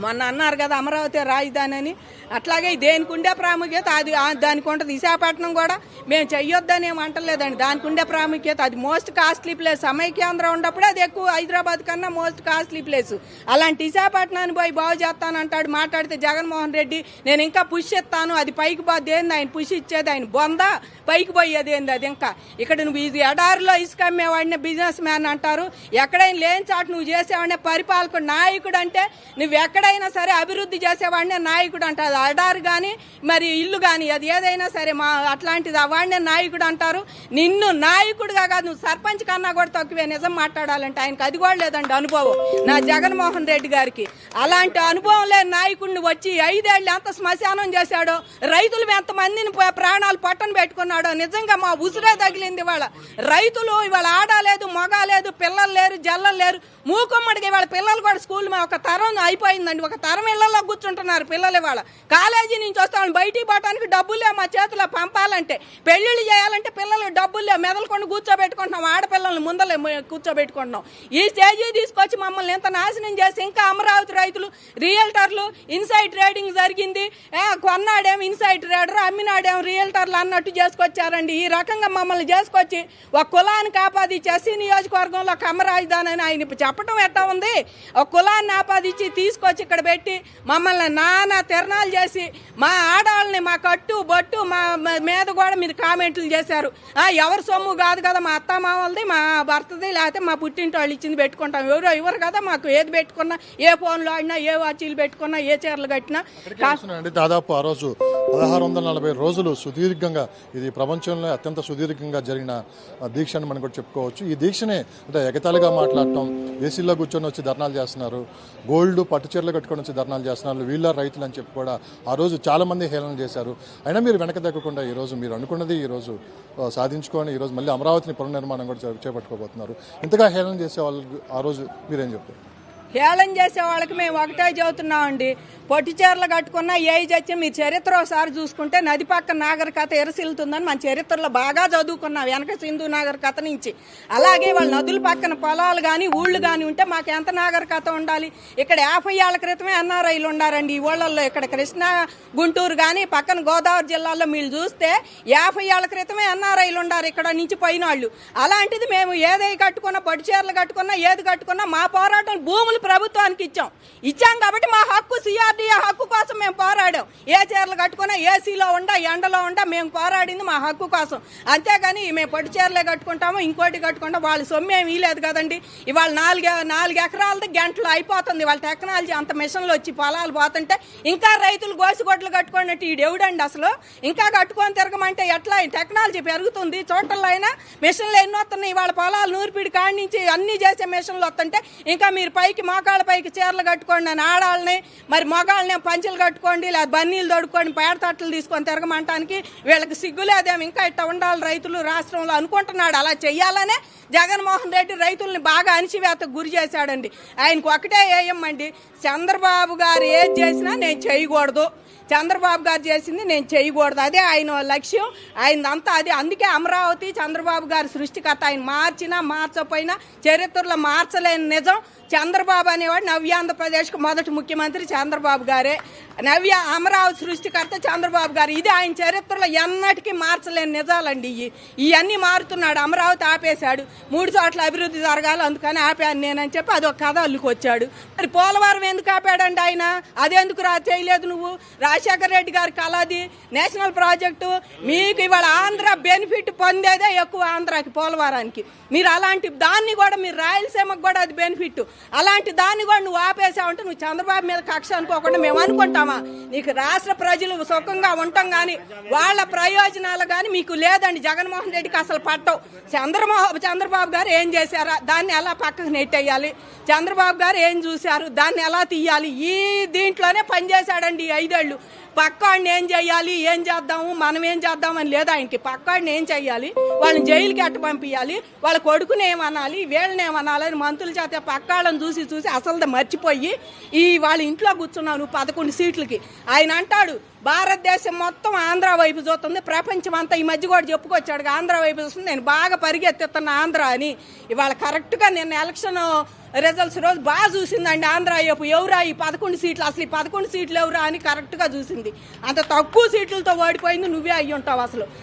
మొన్న అన్నారు కదా అమరావతి రాజధాని అని. అట్లాగే దేనికి ఉండే ప్రాముఖ్యత అది దానికి ఉంటుంది. విశాఖపట్నం కూడా మేము చెయ్యొద్దని ఏం అంటలేదండి. దానికి ఉండే ప్రాముఖ్యత అది మోస్ట్ కాస్ట్లీ ప్లేస్. సమైక్యాంధ్ర ఉన్నప్పుడే అది ఎక్కువ, హైదరాబాద్ కన్నా మోస్ట్ కాస్ట్లీ ప్లేస్. అలాంటి విశాఖపట్నాన్ని పోయి బాగు చేస్తానంటాడు. మాట్లాడితే జగన్మోహన్ రెడ్డి నేను ఇంకా పుష్ ఇస్తాను, అది పైకి పోద్ది ఏంది ఆయన పుష్ ఇచ్చేది, ఆయన బొంద పైకి పోయేది ఏంది. అది ఇంకా ఇక్కడ నువ్వు ఇది ఎడారిలో ఇసుక అమ్మేవాడినే బిజినెస్ మ్యాన్ అంటారు. ఎక్కడైనా లేని చాటు నువ్వు చేసేవాడినే పరిపాలకుడు. నాయకుడు అంటే నువ్వు ఎక్కడైనా సరే అభివృద్ధి చేసేవాడినే నాయకుడు అంటారు. అడారు కానీ మరి ఇల్లు కానీ అది ఏదైనా సరే మా అట్లాంటిది వాడినే నాయకుడు అంటారు. నిన్ను నాయకుడుగా కాదు, నువ్వు సర్పంచ్ కన్నా కూడా తక్కువే. నిజం మాట్లాడాలంటే ఆయనకు అది కూడా లేదండి అనుభవం. నా జగన్మోహన్ రెడ్డి గారికి అలాంటి అనుభవం లేని నాయకుడిని వచ్చి 5 ఏళ్ళు ఎంత శ్మశానం చేశాడో, రైతులు ఎంతమందిని ప్రాణాలు పట్టణ పెట్టుకున్నాడో. నిజంగా మా ఉసురే తగిలింది. ఇవాళ రైతులు ఇవాళ ఆడలేదు, మొగలేదు, పిల్లలు లేరు, జల్లలు లేరు, మూకుమ్మడికి ఇవాళ పిల్లలు కూడా స్కూల్ ఒక తరం అయిపోయిందండి. ఒక తరం ఇళ్లలో కూర్చుంటున్నారు పిల్లలు. ఇవాళ కాలేజీ నుంచి వస్తాం బయటికి పోవడానికి డబ్బులే మా చేతిలో పంపాలంటే, పెళ్లిళ్ళు చేయాలంటే పిల్లలు డబ్బులే మెదలుకొని కూర్చోబెట్టుకుంటున్నాం. ఆడపిల్లల్ని ముందలే కూర్చోబెట్టుకుంటున్నాం. ఈ స్టేజీ తీసుకొచ్చి మమ్మల్ని ఎంత నాశనం చేసి ఇంకా అమరావతి రైతులు, రియల్టర్లు ఇన్సైడ్ ట్రేడింగ్ జరిగింది. కొన్నాడేమో ఇన్సైడ్ ట్రేడర్, అమ్మినాడేమో రియల్టర్లు అన్నట్టు చేసుకొచ్చారండి. ఈ రకంగా మమ్మల్ని చేసుకొచ్చి ఒక కులానికి ఆపాదించి ఎస్సీ నియోజకవర్గంలో కమ్మ రాజధాని అని ఆయన చెప్పడం ఎట్టా ఉంది. ఒక కులాన్ని ఆపాదించి తీసుకొచ్చి ఇక్కడ పెట్టి మమ్మల్ని నానా తిరణాలు చేసి మా ఆడవాళ్ళని మా కట్టు బొట్టు మా మీద కూడా మీరు కామెంట్లు చేశారు. ఎవరి సొమ్ము కాదు కదా, మా అత్త మామలది, మా భర్తది, లేకపోతే మా పుట్టింటి వాళ్ళు ఇచ్చింది పెట్టుకుంటాం. ఎవరో ఇవ్వరు కదా మాకు. ఏది పెట్టుకున్నా, ఏ ఫోన్లు ఆడినా, ఏ వాచీలు పెట్టుకున్నా, ఏ చీరలు కట్టినా. దాదాపు ఆ రోజు 1640 రోజులు సుదీర్ఘంగా, ఇది ప్రపంచంలో అత్యంత సుదీర్ఘంగా జరిగిన దీక్ష అని మనం కూడా చెప్పుకోవచ్చు. ఈ దీక్షనే అంటే ఎగతాళిగా మాట్లాడటం, ఏసీల్లో కూర్చొని వచ్చి ధర్నాలు చేస్తున్నారు, గోల్డ్ పట్టు చీరలు కట్టుకొని వచ్చి ధర్నాలు చేస్తున్నారు, వీళ్ళ రైతులు అని చెప్పి కూడా ఆ రోజు చాలా మంది హేళన చేశారు. అయినా మీరు వెనక తగ్గకుండా ఈరోజు మీరు అనుకున్నది ఈరోజు సాధించుకొని ఈరోజు మళ్ళీ అమరావతిని పునర్నిర్మాణం కూడా చేపట్టుకోబోతున్నారు. ఇంతగా హేళన చేసే వాళ్ళకి ఆ రోజు మీరేం చెప్తారు? హేళన చేసే వాళ్ళకి మేము ఒకటే చెబుతున్నామండి, పొట్టి చీరలు కట్టుకున్నా ఏజ్ వచ్చి మీ చరిత్ర ఒకసారి చూసుకుంటే నది పక్క నాగరికత ఎరసిల్లుతుందని మన చరిత్రలో బాగా చదువుకున్నాం వెనక సింధు నాగరికత నుంచి. అలాగే వాళ్ళ నదుల పక్కన పొలాలు కానీ ఊళ్ళు కానీ ఉంటే మాకు ఎంత నాగరికత ఉండాలి. ఇక్కడ 50 ఏళ్ల క్రితమే ఎన్ఆర్ఐలు ఉండారండి ఈ ఊళ్ళల్లో. ఇక్కడ కృష్ణా, గుంటూరు కానీ పక్కన గోదావరి జిల్లాల్లో మీరు చూస్తే 50 ఏళ్ల క్రితమే ఎన్ఆర్ఐలు ఉండారు ఇక్కడ నుంచి పోయిన వాళ్ళు. అలాంటిది మేము ఏదై కట్టుకున్నా, పొట్టి చీరలు కట్టుకున్నా, ఏది కట్టుకున్నా మా పోరాటం భూములు ప్రభుత్వానికి ఇచ్చాం కాబట్టి మా హక్కు, సిఆర్డీఏ హక్కు కోసం మేము పోరాడాం. ఏ చీరలు కట్టుకున్నా, ఏసీలో ఉండా, ఎండలో ఉండా మేము పోరాడింది మా హక్కు కోసం. అంతేగాని మేము పొట్టి చీరలే కట్టుకుంటాము, ఇంకోటి కట్టుకుంటాం. వాళ్ళ సొమ్ము ఏమి లేదు కదండి. ఇవాళ 4 ఎకరాలది గంటలు అయిపోతుంది. వాళ్ళ టెక్నాలజీ అంత మిషన్లు వచ్చి పొలాలు పోతుంటే ఇంకా రైతులు గోసిగొడ్లు కట్టుకున్నట్టు ఈడు ఎవడండి అసలు. ఇంకా కట్టుకొని తిరగమంటే ఎట్లా? టెక్నాలజీ పెరుగుతుంది, చోటల్లో అయినా మిషన్లు ఎన్ని వస్తున్నాయి. వాళ్ళ పొలాలు నూర్పిడి కాడి నుంచి అన్ని చేసే మిషన్లు వస్తుంటే ఇంకా మీరు పైకి మోకాళ్ళ పైకి చీరలు కట్టుకోండి అని ఆడాలని, మరి మగాళ్ళని పంచెలు కట్టుకోండి, లేదా బన్నీలు తొడుక్కోండి, పేడ తట్టలు తీసుకొని తిరగమంటానికి వీళ్ళకి సిగ్గులేదేమో. ఇంకా ఇట్లా ఉండాలి రైతులు రాష్ట్రంలో అనుకుంటున్నాడు. అలా చెయ్యాలనే జగన్మోహన్ రెడ్డి రైతుల్ని బాగా అణిచివేతకు గురి చేశాడండి. ఆయనకు ఒకటే ఏయమ్మండి, చంద్రబాబు గారు ఏది చేసినా నేను చేయకూడదు, చంద్రబాబు గారు చేసింది నేను చేయకూడదు, అదే ఆయన లక్ష్యం. ఆయనదంతా అది. అందుకే అమరావతి చంద్రబాబు గారి సృష్టికర్త. ఆయన మార్చినా మార్చపోయినా చరిత్రలో మార్చలేని నిజం. చంద్రబాబు అనేవాడు నవ్యాంధ్రప్రదేశ్కు మొదటి ముఖ్యమంత్రి చంద్రబాబు గారే. అమరావతి సృష్టికర్త చంద్రబాబు గారు. ఇది ఆయన చరిత్రలో ఎన్నటికీ మార్చలేని నిజాలండి. ఇవన్నీ మారుతున్నాడు. అమరావతి ఆపేశాడు, 3 చోట్ల అభివృద్ధి జరగాలి అందుకని ఆపాను నేనని చెప్పి అదొక కథ అల్లుకొచ్చాడు. మరి పోలవరం ఎందుకు ఆపాడండి ఆయన? అదెందుకు చేయలేదు నువ్వు? రాజశేఖర రెడ్డి గారి కళది నేషనల్ ప్రాజెక్టు. మీకు ఇవాళ ఆంధ్ర బెనిఫిట్ పొందేదే ఎక్కువ, ఆంధ్రాకి పోలవరానికి. మీరు అలాంటి దాన్ని కూడా మీరు రాయలసీమకు కూడా అది బెనిఫిట్. అలాంటి దాన్ని కూడా నువ్వు ఆపేసావంటే నువ్వు చంద్రబాబు మీద కక్ష అనుకోకుండా మేము అనుకుంటామా? నీకు రాష్ట్ర ప్రజలు సుఖంగా ఉంటాం కానీ వాళ్ళ ప్రయోజనాలు కానీ మీకు లేదండి. జగన్మోహన్ రెడ్డికి అసలు పట్టవు. చంద్రబాబు గారు ఏం చేశారా దాన్ని ఎలా పక్కకు నెట్టేయాలి, చంద్రబాబు గారు ఏం చూశారు దాన్ని ఎలా తీయాలి, ఈ దీంట్లోనే పనిచేశాడండి 5 ఏళ్ళు. పక్కాడిని ఏం చేయాలి, ఏం చేద్దాము, మనం ఏం చేద్దామని లేదా ఆయనకి. పక్కాడిని ఏం చెయ్యాలి, వాళ్ళని జైలుకి ఎట్ట పంపించాలి, వాళ్ళ కొడుకుని ఏమనాలి, వీళ్ళని ఏమనాలి అని మంత్రుల చేత పక్కాళ్ళ వాళ్ళని చూసి అసలు మర్చిపోయి వాళ్ళ ఇంట్లో కూర్చున్నావు నువ్వు 11 సీట్లకి. ఆయన అంటాడు భారతదేశం మొత్తం ఆంధ్ర వైపు చూస్తుంది, ప్రపంచం అంతా ఈ మధ్య కూడా చెప్పుకొచ్చాడు ఆంధ్ర వైపు చూస్తుంది, నేను బాగా పరిగెత్తుతున్నా ఆంధ్ర అని. ఇవాళ కరెక్ట్గా నిన్న ఎలక్షన్ రిజల్ట్స్ రోజు బాగా చూసిందండి ఆంధ్ర వైపు. ఎవరా ఈ 11 సీట్లు, అసలు ఈ 11 సీట్లు ఎవరా అని కరెక్ట్గా చూసింది. అంత తక్కువ సీట్లతో ఓడిపోయింది నువ్వే అయ్యి ఉంటావు అసలు.